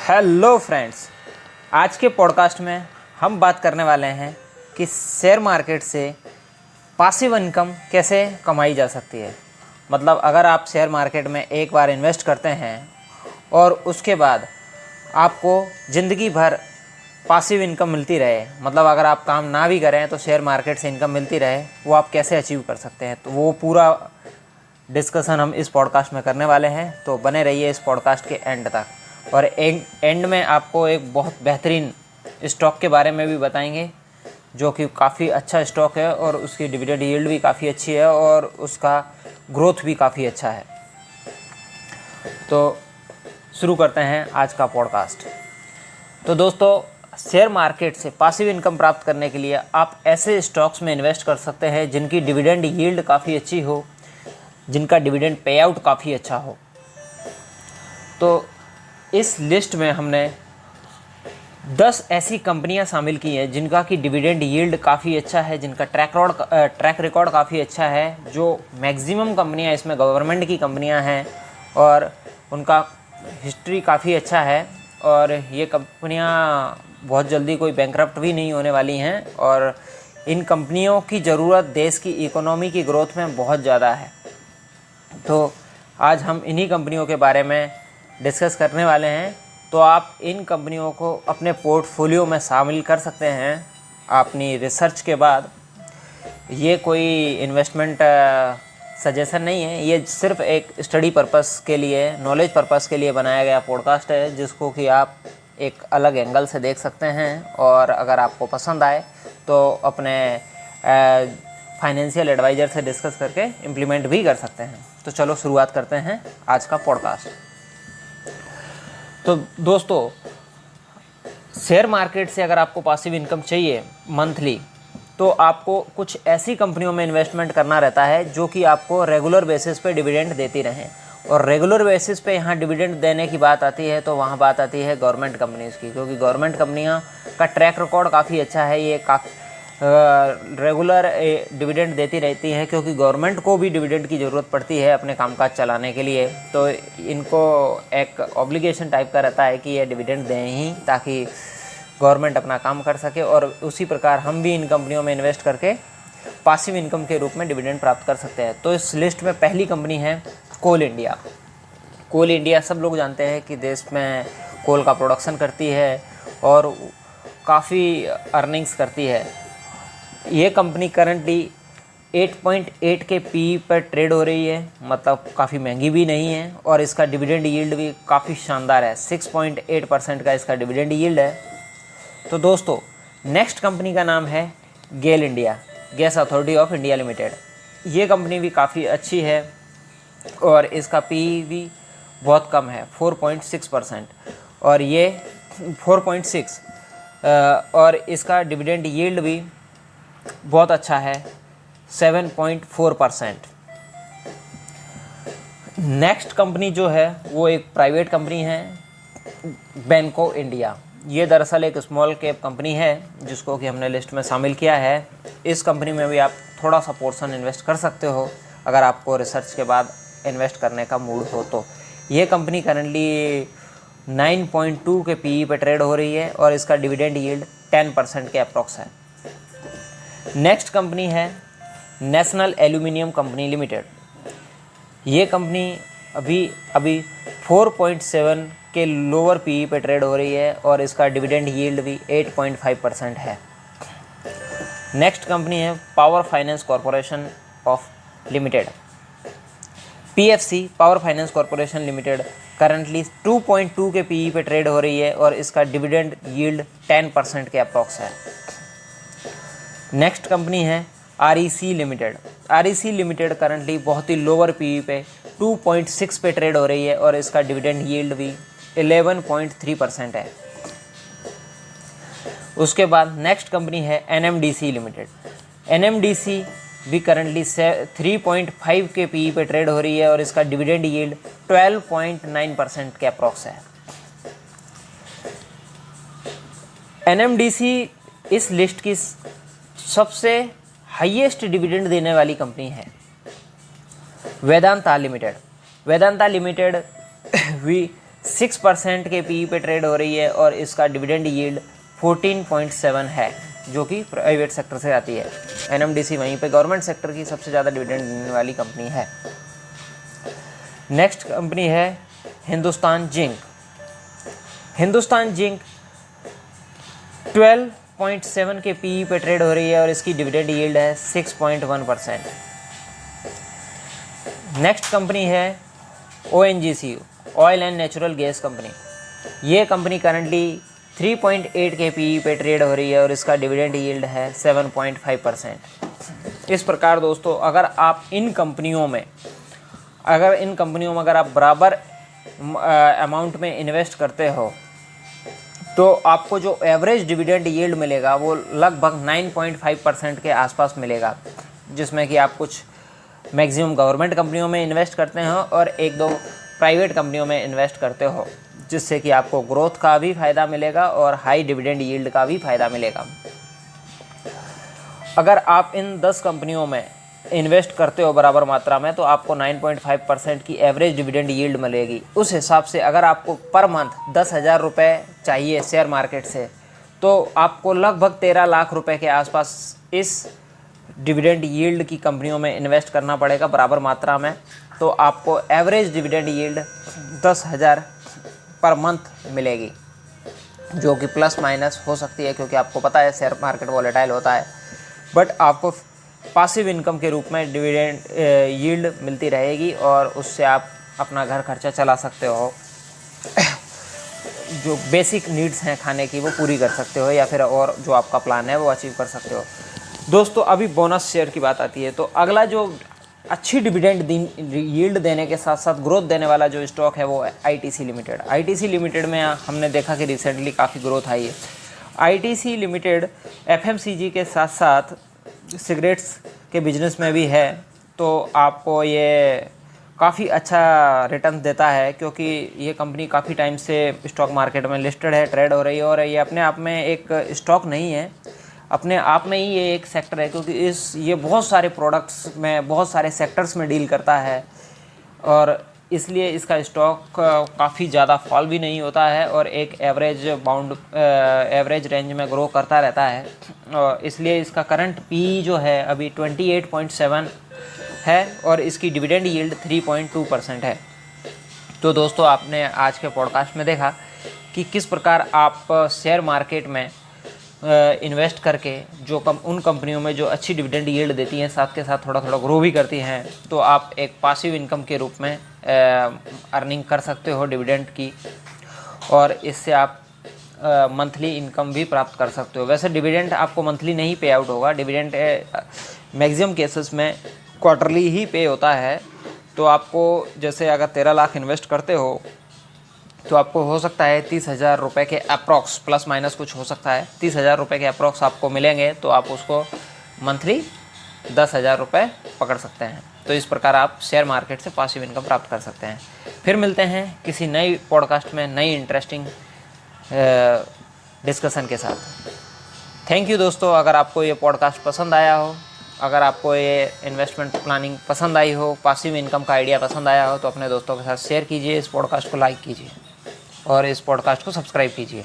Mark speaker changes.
Speaker 1: Hello friends, आज के podcast में हम बात करने वाले हैं कि शेयर मार्केट से पासिव इनकम कैसे कमाई जा सकती है। मतलब अगर आप शेयर मार्केट में एक बार इन्वेस्ट करते हैं और उसके बाद आपको ज़िंदगी भर पासिव इनकम मिलती रहे, मतलब अगर आप काम ना भी करें तो शेयर मार्केट से इनकम मिलती रहे, वो आप कैसे अचीव कर सकते हैं। तो वो पूरा डिस्कशन हम इस पॉडकास्ट में करने वाले हैं, तो बने रहिए इस पॉडकास्ट के एंड तक। और एंड में आपको एक बहुत बेहतरीन स्टॉक के बारे में भी बताएंगे, जो कि काफ़ी अच्छा स्टॉक है और उसकी डिविडेंड यील्ड भी काफ़ी अच्छी है और उसका ग्रोथ भी काफ़ी अच्छा है। तो शुरू करते हैं आज का पॉडकास्ट। तो दोस्तों, शेयर मार्केट से पासिव इनकम प्राप्त करने के लिए आप ऐसे स्टॉक्स में इन्वेस्ट कर सकते हैं जिनकी डिविडेंड यील्ड काफ़ी अच्छी हो, जिनका डिविडेंड पे आउट काफ़ी अच्छा हो। तो इस लिस्ट में हमने 10 ऐसी कंपनियां शामिल की हैं जिनका कि डिविडेंड यील्ड काफ़ी अच्छा है, जिनका ट्रैक रिकॉर्ड काफ़ी अच्छा है। जो मैक्सिमम कंपनियां इसमें गवर्नमेंट की कंपनियां हैं और उनका हिस्ट्री काफ़ी अच्छा है और ये कंपनियां बहुत जल्दी कोई बैंकरप्ट भी नहीं होने वाली हैं और इन कंपनियों की ज़रूरत देश की इकोनॉमी की ग्रोथ में बहुत ज़्यादा है। तो आज हम इन्हीं कंपनियों के बारे में डिस्कस करने वाले हैं। तो आप इन कंपनियों को अपने पोर्टफोलियो में शामिल कर सकते हैं अपनी रिसर्च के बाद। ये कोई इन्वेस्टमेंट सजेशन नहीं है, ये सिर्फ एक स्टडी पर्पस के लिए, नॉलेज पर्पस के लिए बनाया गया पॉडकास्ट है, जिसको कि आप एक अलग एंगल से देख सकते हैं और अगर आपको पसंद आए तो अपने फाइनेंशियल एडवाइज़र से डिस्कस करके इम्प्लीमेंट भी कर सकते हैं। तो चलो शुरुआत करते हैं आज का पॉडकास्ट। तो दोस्तों, शेयर मार्केट से अगर आपको पासिव इनकम चाहिए मंथली, तो आपको कुछ ऐसी कंपनियों में इन्वेस्टमेंट करना रहता है जो कि आपको रेगुलर बेसिस पे डिविडेंड देती रहें। और रेगुलर बेसिस पे यहाँ डिविडेंड देने की बात आती है तो वहाँ बात आती है गवर्नमेंट कंपनीज़ की, क्योंकि गवर्नमेंट कंपनियाँ का ट्रैक रिकॉर्ड काफ़ी अच्छा है। ये रेगुलर डिविडेंड देती रहती है क्योंकि गवर्नमेंट को भी डिविडेंड की ज़रूरत पड़ती है अपने कामकाज चलाने के लिए। तो इनको एक ऑब्लिगेशन टाइप का रहता है कि ये डिविडेंड दें ही, ताकि गवर्नमेंट अपना काम कर सके। और उसी प्रकार हम भी इन कंपनियों में इन्वेस्ट करके पासिव इनकम के रूप में डिविडेंड प्राप्त कर सकते हैं। तो इस लिस्ट में पहली कंपनी है कोल इंडिया। कोल इंडिया सब लोग जानते हैं कि देश में कोल का प्रोडक्शन करती है और काफ़ी अर्निंग्स करती है। ये कंपनी करंटली 8.8 के पी पर ट्रेड हो रही है, मतलब काफ़ी महंगी भी नहीं है और इसका डिविडेंड यील्ड भी काफ़ी शानदार है। 6.8% का इसका डिविडेंड यील्ड है। तो दोस्तों, नेक्स्ट कंपनी का नाम है GAIL India, Gas Authority of India Limited. ये कंपनी भी काफ़ी अच्छी है और इसका पी भी बहुत कम है, 4.6%, और ये 4.6 और इसका डिविडेंड यील्ड भी बहुत अच्छा है, 7.4%। नेक्स्ट कंपनी जो है वो एक प्राइवेट कंपनी है, बैंको इंडिया। ये दरअसल एक स्मॉल कैप कंपनी है जिसको कि हमने लिस्ट में शामिल किया है। इस कंपनी में भी आप थोड़ा सा पोर्शन इन्वेस्ट कर सकते हो अगर आपको रिसर्च के बाद इन्वेस्ट करने का मूड हो तो। ये कंपनी करंटली 9.2 के पी पे ट्रेड हो रही है और इसका डिविडेंड यील्ड 10% के अप्रॉक्स है। नेक्स्ट कंपनी है नेशनल एल्यूमिनियम कंपनी लिमिटेड। ये कंपनी अभी 4.7 के लोअर पी पे ट्रेड हो रही है और इसका डिविडेंड यील्ड भी 8.5% है। नेक्स्ट कंपनी है power finance corporation of limited, PFC, power finance corporation limited. Currently 2.2 के पी पे ट्रेड हो रही है और इसका डिविडेंड यील्ड 10% के अप्रॉक्स है। नेक्स्ट कंपनी है REC limited. REC limited currently बहुत ही लोअर पी पे 2.6 पे ट्रेड हो रही है और इसका डिविडेंड यील्ड भी 11.3% है। उसके बाद नेक्स्ट कंपनी है एनएमडीसी लिमिटेड। एनएमडीसी भी करंटली 3.5 के पी पे ट्रेड हो रही है और इसका डिविडेंड यील्ड 12.9% के अप्रॉक्स है। एनएमडीसी इस लिस्ट की सबसे हाईएस्ट डिविडेंड देने वाली कंपनी है। वेदांता लिमिटेड। वेदांता लिमिटेड भी 6% के पीई पे ट्रेड हो रही है और इसका डिविडेंड यील्ड 14.7 है, जो कि प्राइवेट सेक्टर से आती है। एनएमडीसी वहीं पे गवर्नमेंट सेक्टर की सबसे ज़्यादा डिविडेंड देने वाली कंपनी है। नेक्स्ट कंपनी है हिंदुस्तान जिंक। हिंदुस्तान जिंक 12.7 के पीई पे ट्रेड हो रही है और इसकी डिविडेंड यील्ड है 6.1%। नेक्स्ट कंपनी है ONGC, oil and natural gas company. ये कंपनी करंटली 3.8 के पीई पे ट्रेड हो रही है और इसका डिविडेंड यील्ड है 7.5%। इस प्रकार दोस्तों, अगर आप इन कंपनियों में अगर आप बराबर अमाउंट में इन्वेस्ट करते हो तो आपको जो एवरेज डिविडेंड यील्ड मिलेगा वो लगभग 9.5% के आसपास मिलेगा, जिसमें कि आप कुछ मैक्सिमम गवर्नमेंट कंपनियों में इन्वेस्ट करते हो और एक दो प्राइवेट कंपनियों में इन्वेस्ट करते हो, जिससे कि आपको ग्रोथ का भी फ़ायदा मिलेगा और हाई डिविडेंड यील्ड का भी फ़ायदा मिलेगा। अगर आप इन 10 कंपनियों में इन्वेस्ट करते हो बराबर मात्रा में तो आपको 9.5% की एवरेज डिविडेंड यील्ड मिलेगी। उस हिसाब से अगर आपको पर मंथ 10,000 रुपये चाहिए शेयर मार्केट से, तो आपको लगभग 13 लाख रुपए के आसपास इस डिविडेंड यील्ड की कंपनियों में इन्वेस्ट करना पड़ेगा बराबर मात्रा में। तो आपको average dividend yield 10,000 per month मिलेगी, जो कि प्लस माइनस हो सकती है, क्योंकि आपको पता है शेयर मार्केट वॉलेटाइल होता है। बट आपको पासिव इनकम के रूप में डिविडेंड यील्ड मिलती रहेगी और उससे आप अपना घर खर्चा चला सकते हो, जो बेसिक नीड्स हैं खाने की वो पूरी कर सकते हो, या फिर और जो आपका प्लान है वो अचीव कर सकते हो। दोस्तों, अभी बोनस शेयर की बात आती है, तो अगला जो अच्छी डिविडेंड यील्ड देने के साथ साथ ग्रोथ देने वाला जो स्टॉक है वो है आईटीसी लिमिटेड। आईटीसी लिमिटेड में हमने देखा कि रिसेंटली काफ़ी ग्रोथ आई है। आईटीसी लिमिटेड एफएमसीजी के साथ साथ सिगरेट्स के बिजनेस में भी है, तो आपको ये काफ़ी अच्छा रिटर्न देता है, क्योंकि ये कंपनी काफ़ी टाइम से स्टॉक मार्केट में लिस्टेड है, ट्रेड हो रही है, और ये अपने आप में एक स्टॉक नहीं है, अपने आप में ही ये एक सेक्टर है, क्योंकि ये बहुत सारे प्रोडक्ट्स में, बहुत सारे सेक्टर्स में डील करता है, और इसलिए इसका स्टॉक काफ़ी ज़्यादा फॉल भी नहीं होता है और एक एवरेज रेंज में ग्रो करता रहता है। और इसलिए इसका करंट पी जो है अभी 28.7 है और इसकी डिविडेंड यील्ड 3.2% है। तो दोस्तों, आपने आज के पॉडकास्ट में देखा कि किस प्रकार आप शेयर मार्केट में इन्वेस्ट करके उन कंपनियों में जो अच्छी डिविडेंड यील्ड देती हैं, साथ के साथ थोड़ा थोड़ा ग्रो भी करती हैं, तो आप एक पासिव इनकम के रूप में अर्निंग कर सकते हो डिविडेंड की, और इससे आप मंथली इनकम भी प्राप्त कर सकते हो। वैसे डिविडेंड आपको मंथली नहीं पे आउट होगा, डिविडेंड मैक्सिमम केसेस में क्वार्टरली ही पे होता है। तो आपको जैसे अगर 13 लाख इन्वेस्ट करते हो तो आपको हो सकता है 30,000 रुपये के अप्रॉक्स, प्लस माइनस कुछ हो सकता है, 30,000 रुपये के अप्रॉक्स आपको मिलेंगे, तो आप उसको मंथली 10,000 रुपये पकड़ सकते हैं। तो इस प्रकार आप शेयर मार्केट से पासिव इनकम प्राप्त कर सकते हैं। फिर मिलते हैं किसी नई पॉडकास्ट में नई इंटरेस्टिंग डिस्कशन के साथ। थैंक यू दोस्तों। अगर आपको ये पॉडकास्ट पसंद आया हो, अगर आपको ये इन्वेस्टमेंट प्लानिंग पसंद आई हो, पासिव इनकम का आइडिया पसंद आया हो, तो अपने दोस्तों के साथ शेयर कीजिए, इस पॉडकास्ट को लाइक कीजिए और इस पॉडकास्ट को सब्सक्राइब कीजिए।